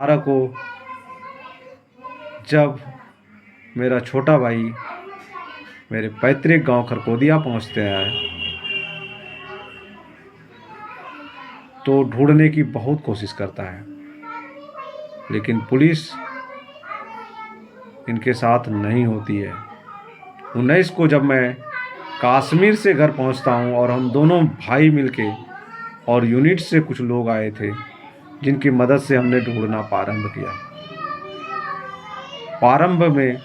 12 को जब मेरा छोटा भाई मेरे पैतृक गांव खरकोदिया पहुंचते हैं तो ढूंढने की बहुत कोशिश करता है, लेकिन पुलिस इनके साथ नहीं होती है। 19 को जब मैं कश्मीर से घर पहुंचता हूं और हम दोनों भाई मिलके और यूनिट से कुछ लोग आए थे जिनकी मदद से हमने ढूंढना प्रारंभ किया। प्रारंभ में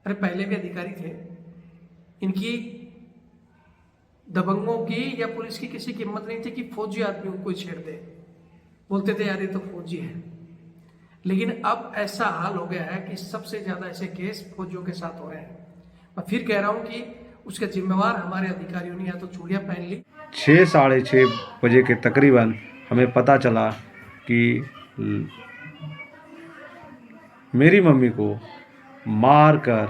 पहले भी अधिकारी थे, इनकी दबंगों की या पुलिस की किसी की हिम्मत नहीं थी कि फौजी आदमियों को छेड़ दे। बोलते थे यार ये तो फौजी है। लेकिन अब ऐसा हाल हो गया है कि सबसे ज्यादा ऐसे केस फौजियों के साथ हो रहे हैं। मैं फिर कह रहा हूं कि उसके जिम्मेवार हमारे अधिकारियों ने या तो चूड़ियां पहन ली। 6 साढ़े 6 बजे के तकरीबन हमें पता चला कि मेरी मम्मी को मार कर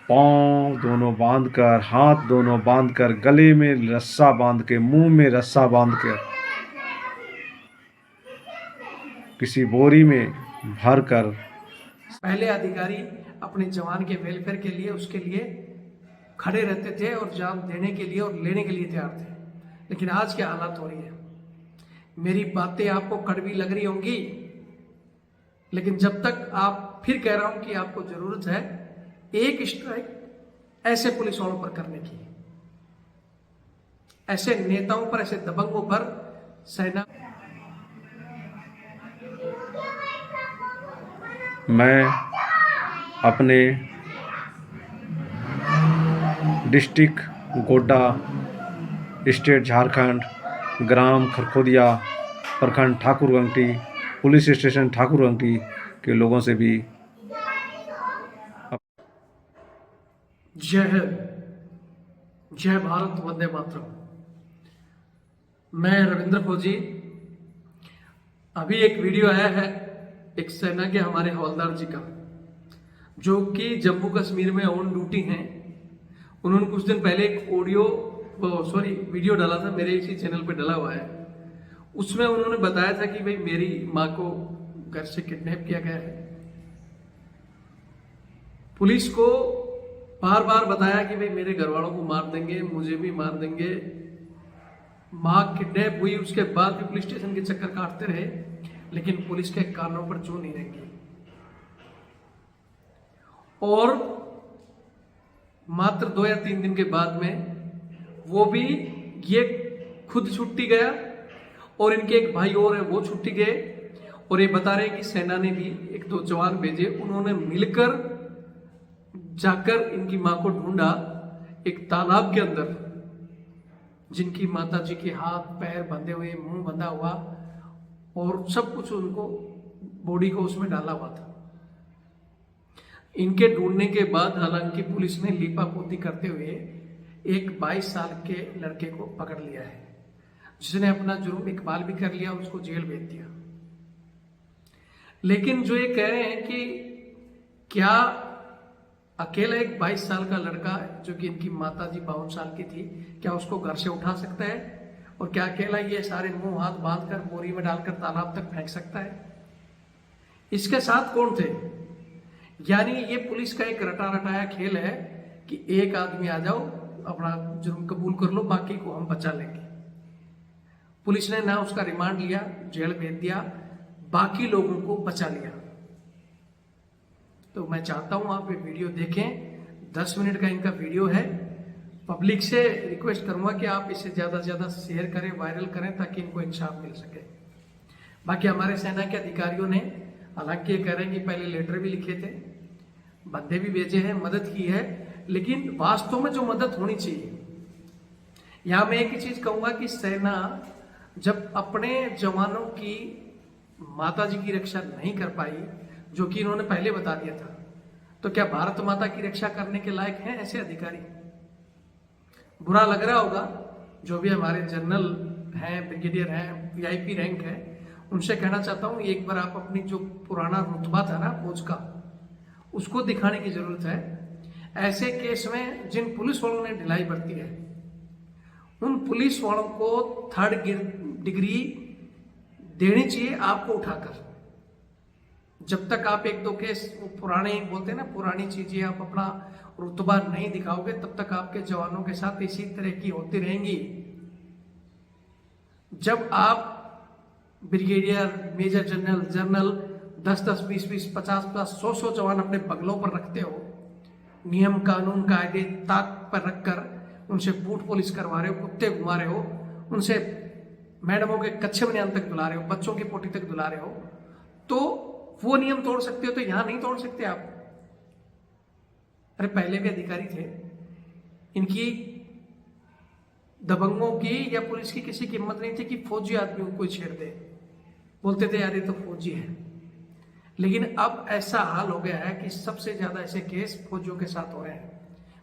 पाँव दोनों बांध कर, हाथ दोनों बांध कर, गले में रस्सा बांध के, मुंह में रस्सा बांध कर किसी बोरी में भर कर। पहले अधिकारी अपने जवान के वेलफेयर के लिए, उसके लिए खड़े रहते थे और जान देने के लिए और लेने के लिए तैयार थे। लेकिन आज क्या हालात हो रही है। मेरी बातें आपको कड़वी लग रही होंगी, लेकिन जब तक आप, फिर कह रहा हूं कि आपको जरूरत है एक स्ट्राइक ऐसे पुलिस वालों पर करने की, ऐसे नेताओं पर, ऐसे दबंगों पर। सेना मैं अपने डिस्ट्रिक्ट गोड्डा, स्टेट झारखंड, ग्राम खरकोदिया, प्रखंड ठाकुरगंगटी, पुलिस स्टेशन ठाकुरगंगटी के लोगों से भी जय हिंद, जय भारत, वंदे मातरम। मैं रविंद्र फौजी। अभी एक वीडियो आया है एक सेना के हमारे हवलदार जी का, जो कि जम्मू कश्मीर में ऑन ड्यूटी हैं। उन्होंने कुछ दिन पहले एक वीडियो डाला था, मेरे इसी चैनल पे डाला हुआ है। उसमें उन्होंने बताया था कि भाई मेरी माँ को घर से किडनैप किया गया है। पुलिस को बार बार बताया कि भाई मेरे घर वालों को मार देंगे, मुझे भी मार देंगे। माँ किडनैप हुई, उसके बाद भी पुलिस स्टेशन के चक्कर काटते रहे, लेकिन पुलिस के कानों पर चूं नहीं रहेंगी। और मात्र 2 या 3 दिन के बाद में वो भी, ये खुद छुट्टी गया और इनके एक भाई और है वो छुट्टी गए। और ये बता रहे हैं कि सेना ने भी 1-2 जवान भेजे, उन्होंने मिलकर जाकर इनकी मां को ढूंढा एक तालाब के अंदर, जिनकी माता जी के हाथ पैर बंधे हुए, मुंह बंधा हुआ और सब कुछ उनको, बॉडी को उसमें डाला हुआ था। इनके ढूंढने के बाद हालांकि पुलिस ने लीपापोती करते हुए एक 22 साल के लड़के को पकड़ लिया है, जिसने अपना जुर्म इकबाल भी कर लिया, उसको जेल भेज दिया। लेकिन जो ये कह रहे हैं कि क्या अकेला एक 22 साल का लड़का, जो कि इनकी माता जी 52 साल की थी, क्या उसको घर से उठा सकता है? और क्या अकेला ये सारे मुंह हाथ बांध कर बोरी में डालकर तालाब तक फेंक सकता है? इसके साथ कौन थे? यानी ये पुलिस का एक रटा रटाया खेल है कि एक आदमी आ जाओ, अपना जुर्म कबूल कर लो, बाकी को हम बचा लेंगे। पुलिस ने ना उसका रिमांड लिया, जेल भेज दिया, बाकी लोगों को बचा लिया। तो मैं चाहता हूं आप ये वीडियो देखें, 10 मिनट का इनका वीडियो है। पब्लिक से रिक्वेस्ट करूंगा कि आप इसे ज्यादा से ज्यादा शेयर करें, वायरल करें, ताकि इनको इंसाफ मिल सके। बाकी हमारे सेना के अधिकारियों ने, हालांकि ये कह रहे हैं कि पहले लेटर भी लिखे थे, बंदे भी भेजे हैं, मदद की है, लेकिन वास्तव में जो मदद होनी चाहिए, यहां मैं एक ही चीज कहूंगा कि सेना जब अपने जवानों की, माता जी की रक्षा नहीं कर पाई, जो कि इन्होंने पहले बता दिया था, तो क्या भारत माता की रक्षा करने के लायक हैं ऐसे अधिकारी? बुरा लग रहा होगा जो भी हमारे जनरल हैं, ब्रिगेडियर हैं, वीआईपी रैंक है, उनसे कहना चाहता हूं एक बार आप अपनी जो पुराना रुतबा था ना फौज का, उसको दिखाने की जरूरत है। ऐसे केस में जिन पुलिस वालों ने ढिलाई बरती है, उन पुलिस वालों को 3rd डिग्री देनी चाहिए आपको उठाकर। जब तक आप 1-2 केस पुराने बोलते हैं ना, पुरानी चीजें आप अपना रुतबा नहीं दिखाओगे, तब तक आपके जवानों के साथ इसी तरह की होती रहेंगी। जब आप ब्रिगेडियर, मेजर जनरल, जनरल 10-10, 20-20, 50-50, 100-100 जवान अपने बंगलों पर रखते हो, नियम कानून कायदे ताक पर रखकर उनसे बूट पॉलिश करवा रहे हो, कुत्ते घुमा रहे हो, उनसे मैडमों के कच्चे बनियान तक दुला रहे हो, बच्चों की पोटी तक दुला रहे हो, तो वो नियम तोड़ सकते हो तो यहां नहीं तोड़ सकते आप। अरे पहले भी अधिकारी थे, इनकी दबंगों की या पुलिस की किसी की हिम्मत नहीं थी कि फौजी आदमी को छेड़ दे, बोलते थे यार ये तो फौजी है। लेकिन अब ऐसा हाल हो गया है कि सबसे ज्यादा ऐसे केस फौजियों के साथ हो रहे हैं।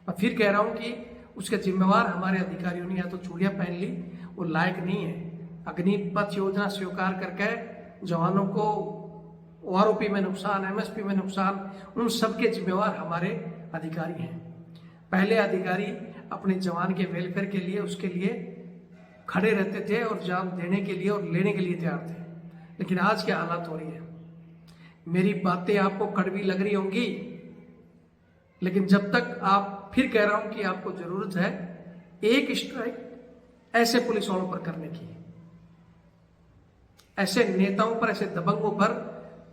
मैं फिर कह रहा हूं कि उसके जिम्मेवार हमारे अधिकारियों ने या तो चूड़ियां पहन ली, वो लायक नहीं है। अग्निपथ योजना स्वीकार करके जवानों को OROP में नुकसान, MSP में नुकसान, उन सबके जिम्मेवार हमारे अधिकारी हैं। पहले अधिकारी अपने जवान के वेलफेयर के लिए, उसके लिए खड़े रहते थे और जान देने के लिए और लेने के लिए तैयार थे। लेकिन आज क्या हालत हो रही है, मेरी बातें आपको कड़वी लग रही होंगी, लेकिन जब तक आप, फिर कह रहा हूं कि आपको जरूरत है एक स्ट्राइक ऐसे पुलिस वालों पर करने की, ऐसे नेताओं पर, ऐसे दबंगों पर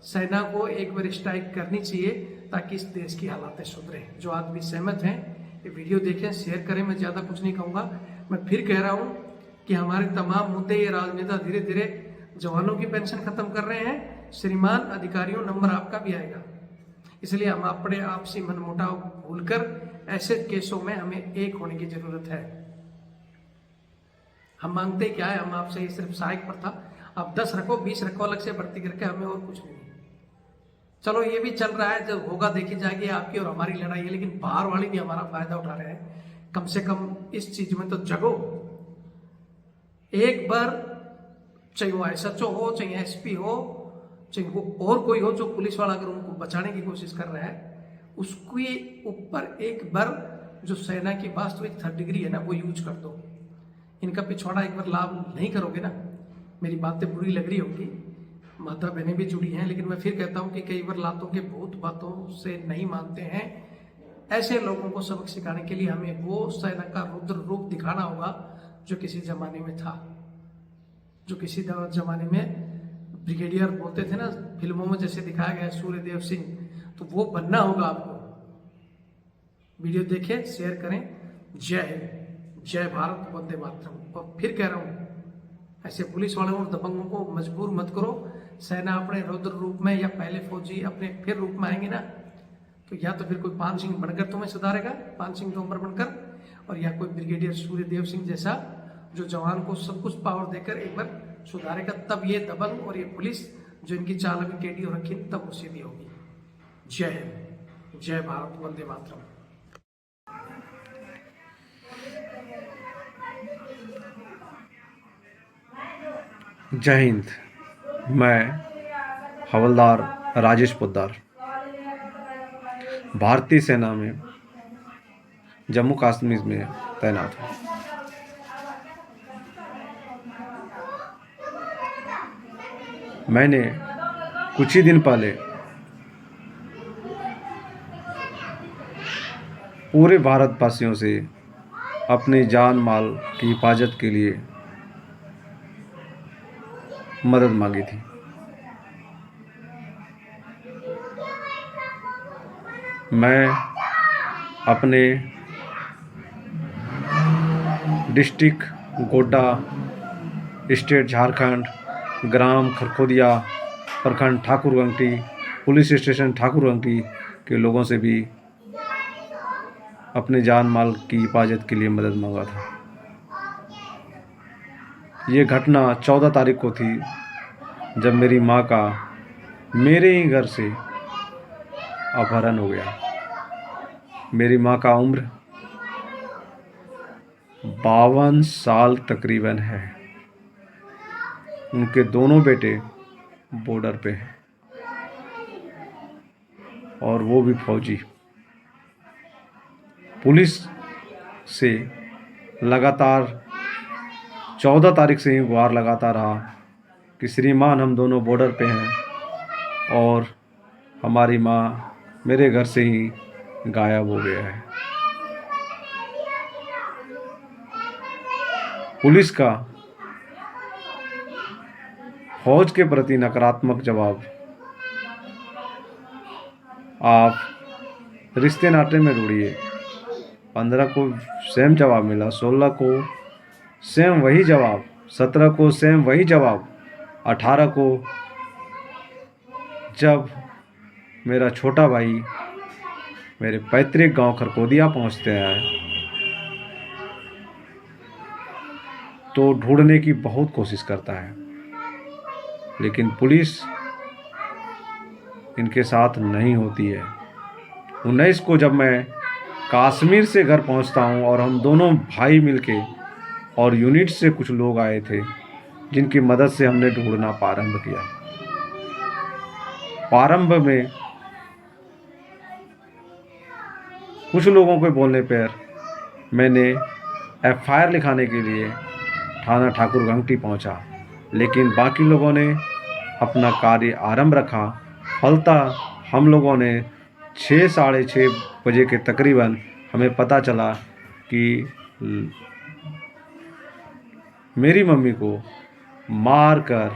सेना को एक बार स्ट्राइक करनी चाहिए ताकि इस देश की हालातें सुधरे। जो आदमी सहमत हैं ये वीडियो देखें, शेयर करें। मैं ज्यादा कुछ नहीं कहूंगा। मैं फिर कह रहा हूं कि हमारे तमाम मुद्दे, ये राजनेता धीरे धीरे जवानों की पेंशन खत्म कर रहे हैं। श्रीमान अधिकारियों, नंबर आपका भी आएगा। इसलिए हम अपने आपसी मनमुटाव भूलकर ऐसे केसों में हमें एक होने की जरूरत है। हम मांगते क्या है, हम आपसे ये सिर्फ सहायक पर था, आप 10 रखो, 20 रखो अलग से भर्ती करके, हमें और कुछ नहीं। चलो ये भी चल रहा है, जब होगा देखी जाएगी, आपकी और हमारी लड़ाई है, लेकिन बाहर वाले भी हमारा फायदा उठा रहे हैं। कम से कम इस चीज में तो जगो। एक बार चाहे वो SHO हो, चाहे SP हो, चाहे वो और कोई हो, जो पुलिस वाला अगर उनको बचाने की कोशिश कर रहा है, उसके ऊपर एक बार जो सेना की वास्तविक 3rd डिग्री है ना, वो यूज कर दो। इनका पिछवाड़ा एक बार लाभ नहीं करोगे ना, मेरी बातें बुरी लग रही होंगी, माता बहनें भी जुड़ी हैं, लेकिन मैं फिर कहता हूं कि कई बार लातों के भूत बातों से नहीं मानते हैं। ऐसे लोगों को सबक सिखाने के लिए हमें वो सेना का रुद्र रूप दिखाना होगा जो किसी जमाने में था, जो किसी जमाने में ब्रिगेडियर बोलते थे ना, फिल्मों में जैसे दिखाया गया सूर्यदेव सिंह, तो वो बनना होगा आपको। वीडियो देखें, शेयर करें। जय हिंद, जय भारत, वंदे मातरम। और फिर कह रहा हूं, ऐसे पुलिस वालों और दबंगों को मजबूर मत करो। सेना अपने रुद्र रूप में, या पहले फौजी अपने फिर रूप में आएंगे ना, तो या तो फिर कोई पान सिंह बनकर तुम्हें सुधारेगा, पान सिंह तोमर बनकर, और या कोई ब्रिगेडियर सूर्यदेव सिंह जैसा जो जवान को सब कुछ पावर देकर एक बार सुधारेगा। तब ये दबंग और ये पुलिस जो इनकी चाल अभी टेढ़ी हो रखी, तब वो सीधी होगी। जय हिंद, जय भारत, वंदे मातरम। जय हिंद। मैं हवलदार राजेश पोद्दार, भारतीय सेना में जम्मू कश्मीर में तैनात हूँ। मैंने कुछ ही दिन पहले पूरे भारतवासियों से अपनी जान माल की हिफाजत के लिए मदद मांगी थी। मैं अपने डिस्ट्रिक्ट गोड्डा, स्टेट झारखंड, ग्राम खरखोदिया, प्रखंड ठाकुरगंगटी, पुलिस स्टेशन ठाकुरगंगटी के लोगों से भी अपने जान माल की हिफाजत के लिए मदद मांगा था। ये घटना 14 तारीख को थी, जब मेरी माँ का मेरे ही घर से अपहरण हो गया। मेरी माँ का उम्र 52 साल तकरीबन है। उनके दोनों बेटे बॉर्डर पे हैं और वो भी फौजी। पुलिस से लगातार 14 तारीख से ही गुहार लगाता रहा कि श्रीमान हम दोनों बॉर्डर पे हैं और हमारी माँ मेरे घर से ही गायब हो गया है। पुलिस का फौज के प्रति नकारात्मक जवाब आप रिश्ते नाते में ढूंढिए। 15 को सेम जवाब मिला, 16 को सेम वही जवाब, 17 को सेम वही जवाब, 18 को जब मेरा छोटा भाई मेरे पैतृक गांव खरकोदिया पहुंचते हैं तो ढूंढने की बहुत कोशिश करता है, लेकिन पुलिस इनके साथ नहीं होती है। 19 को जब मैं कश्मीर से घर पहुंचता हूं और हम दोनों भाई मिलके और यूनिट से कुछ लोग आए थे जिनकी मदद से हमने ढूंढना प्रारंभ किया। प्रारंभ में कुछ लोगों के बोलने पर मैंने एफआईआर लिखाने के लिए थाना ठाकुर गंगटी पहुंचा, लेकिन बाकी लोगों ने अपना कार्य आरंभ रखा। फलतः हम लोगों ने 6 साढ़े 6 बजे के तकरीबन हमें पता चला कि मेरी मम्मी को मार कर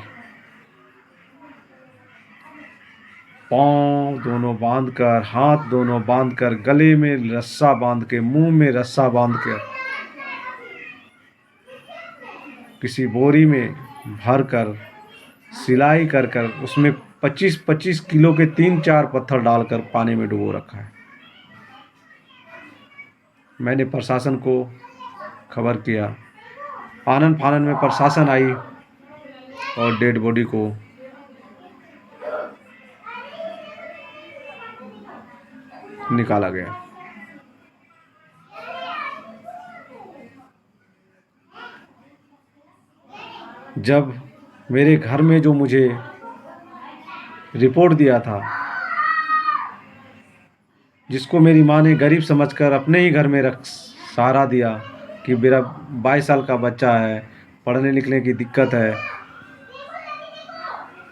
पाँव दोनों बांधकर, हाथ दोनों बांधकर, गले में रस्सा बांध के, मुंह में रस्सा बांध कर किसी बोरी में भरकर सिलाई कर कर उसमें 25-25 किलो के 3-4 पत्थर डालकर पानी में डुबो रखा है। मैंने प्रशासन को खबर किया। आनन फानन में प्रशासन आई और डेड बॉडी को निकाला गया। जब मेरे घर में जो मुझे रिपोर्ट दिया था, जिसको मेरी माँ ने गरीब समझकर अपने ही घर में रख सहारा दिया कि मेरा 22 साल का बच्चा है, पढ़ने लिखने की दिक्कत है,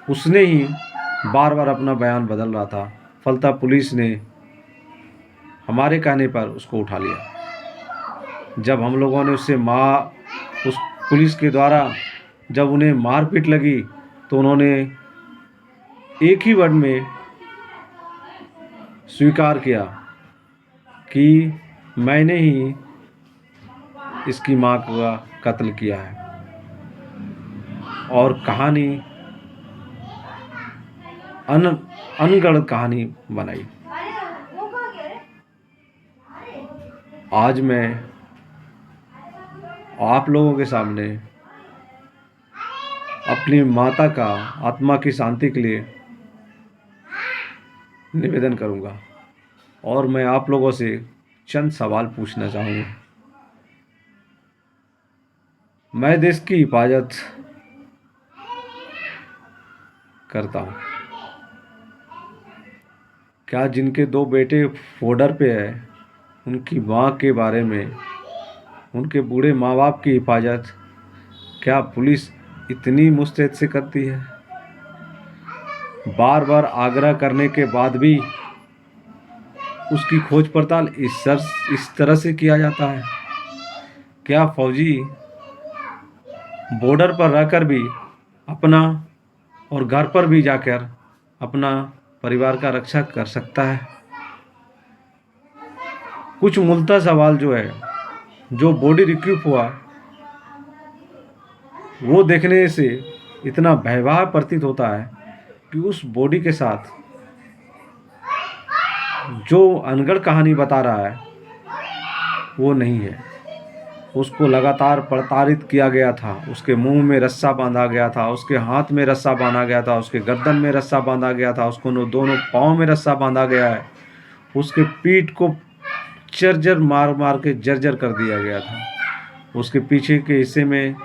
उसने ही बार बार अपना बयान बदल रहा था। फलतः पुलिस ने हमारे कहने पर उसको उठा लिया। जब हम लोगों ने उस पुलिस के द्वारा जब उन्हें मारपीट लगी तो उन्होंने एक ही वर्ड में स्वीकार किया कि मैंने ही इसकी मां का कत्ल किया है, और कहानी अनगढ़ कहानी बनाई। आज मैं आप लोगों के सामने अपनी माता का आत्मा की शांति के लिए निवेदन करूंगा और मैं आप लोगों से चंद सवाल पूछना चाहूँगा। मैं देश की हिफाजत करता हूँ। क्या जिनके 2 बेटे बॉर्डर पे हैं उनकी माँ के बारे में, उनके बूढ़े माँ बाप की हिफाजत क्या पुलिस इतनी मुस्तैद से करती है? बार बार आग्रह करने के बाद भी उसकी खोज पड़ताल इस तरह से किया जाता है? क्या फौजी बॉर्डर पर रहकर भी अपना और घर पर भी जाकर अपना परिवार का रक्षा कर सकता है? कुछ मुल्ता सवाल जो है, जो बॉडी रिक्रूट हुआ, वो देखने से इतना भयावह प्रतीत होता है कि उस बॉडी के साथ जो अनगढ़ कहानी बता रहा है वो नहीं है। उसको लगातार प्रताड़ित किया गया था, उसके मुंह में रस्सा बांधा गया था, उसके हाथ में रस्सा बांधा गया था, उसके गर्दन में रस्सा बांधा गया था, उसको दोनों पाँव में रस्सा बांधा गया है, उसके पीठ को जर्जर मार मार के जर्जर कर दिया गया था, उसके पीछे के हिस्से में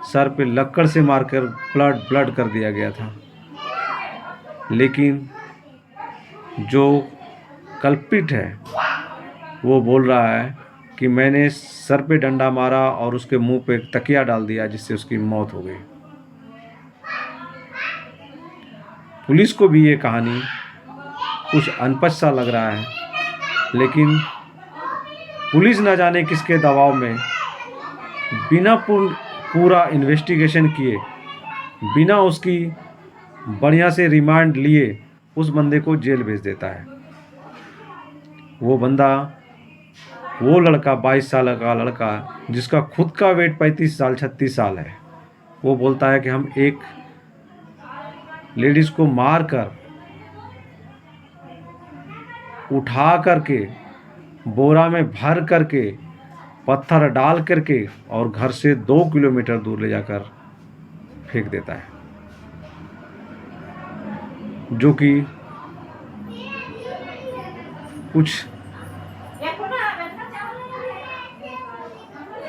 सर पे लक्कड़ से मारकर ब्लड कर दिया गया था। लेकिन जो कल्पिट है वो बोल रहा है कि मैंने सर पे डंडा मारा और उसके मुंह पे तकिया डाल दिया, जिससे उसकी मौत हो गई। पुलिस को भी ये कहानी कुछ अनपढ़ सा लग रहा है, लेकिन पुलिस न जाने किसके दबाव में बिना पूरा इन्वेस्टिगेशन किए, बिना उसकी बढ़िया से रिमांड लिए उस बंदे को जेल भेज देता है। वो लड़का 22 साल का लड़का जिसका खुद का वेट 35 साल 36 साल है, वो बोलता है कि हम एक लेडीज को मार कर, उठा करके, बोरा में भर करके, पत्थर डाल करके और घर से 2 किलोमीटर दूर ले जाकर फेंक देता है, जो कि कुछ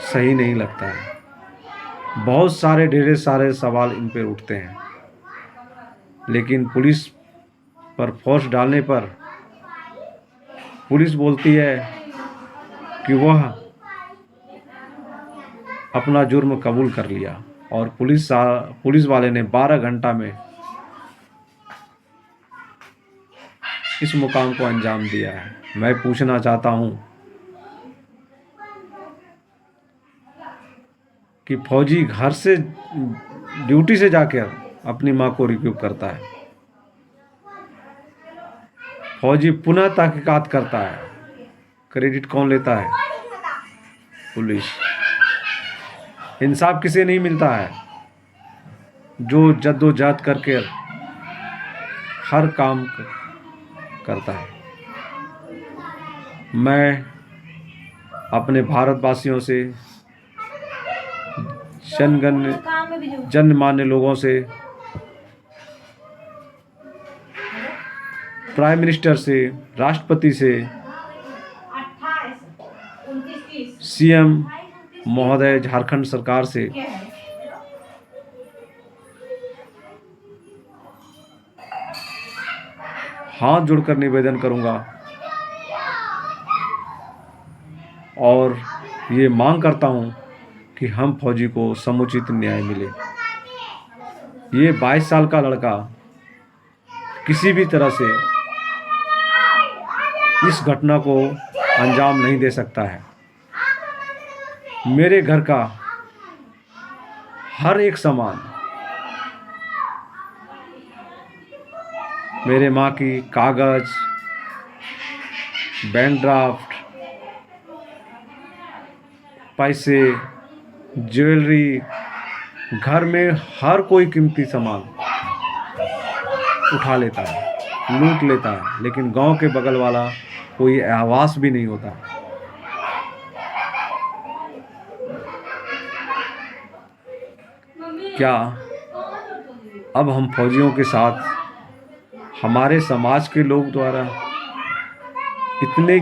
सही नहीं लगता है। बहुत सारे ढेर सारे सवाल इन पर उठते हैं, लेकिन पुलिस पर फोर्स डालने पर पुलिस बोलती है कि वह अपना जुर्म कबूल कर लिया, और पुलिस वाले ने 12 घंटा में इस मुकाम को अंजाम दिया है। मैं पूछना चाहता हूं कि फौजी घर से ड्यूटी से जाकर अपनी मां को रिक्यूव करता है, फौजी पुनः तहकीकात करता है, क्रेडिट कौन लेता है? पुलिस। इंसाफ किसे नहीं मिलता है? जो जद्दोजहद करके हर काम करता है। मैं अपने भारतवासियों से, जनमान्य लोगों से, प्राइम मिनिस्टर से, राष्ट्रपति से, सीएम महोदय झारखंड सरकार से हाथ जोड़कर निवेदन करूंगा और ये मांग करता हूं कि हम फौजी को समुचित न्याय मिले। ये 22 साल का लड़का किसी भी तरह से इस घटना को अंजाम नहीं दे सकता है। मेरे घर का हर एक सामान, मेरे माँ की कागज, बैंक ड्राफ्ट, पैसे, ज्वेलरी, घर में हर कोई कीमती सामान उठा लेता है, लूट लेता है, लेकिन गांव के बगल वाला कोई आवाज़ भी नहीं होता। क्या अब हम फौजियों के साथ हमारे समाज के लोग द्वारा इतने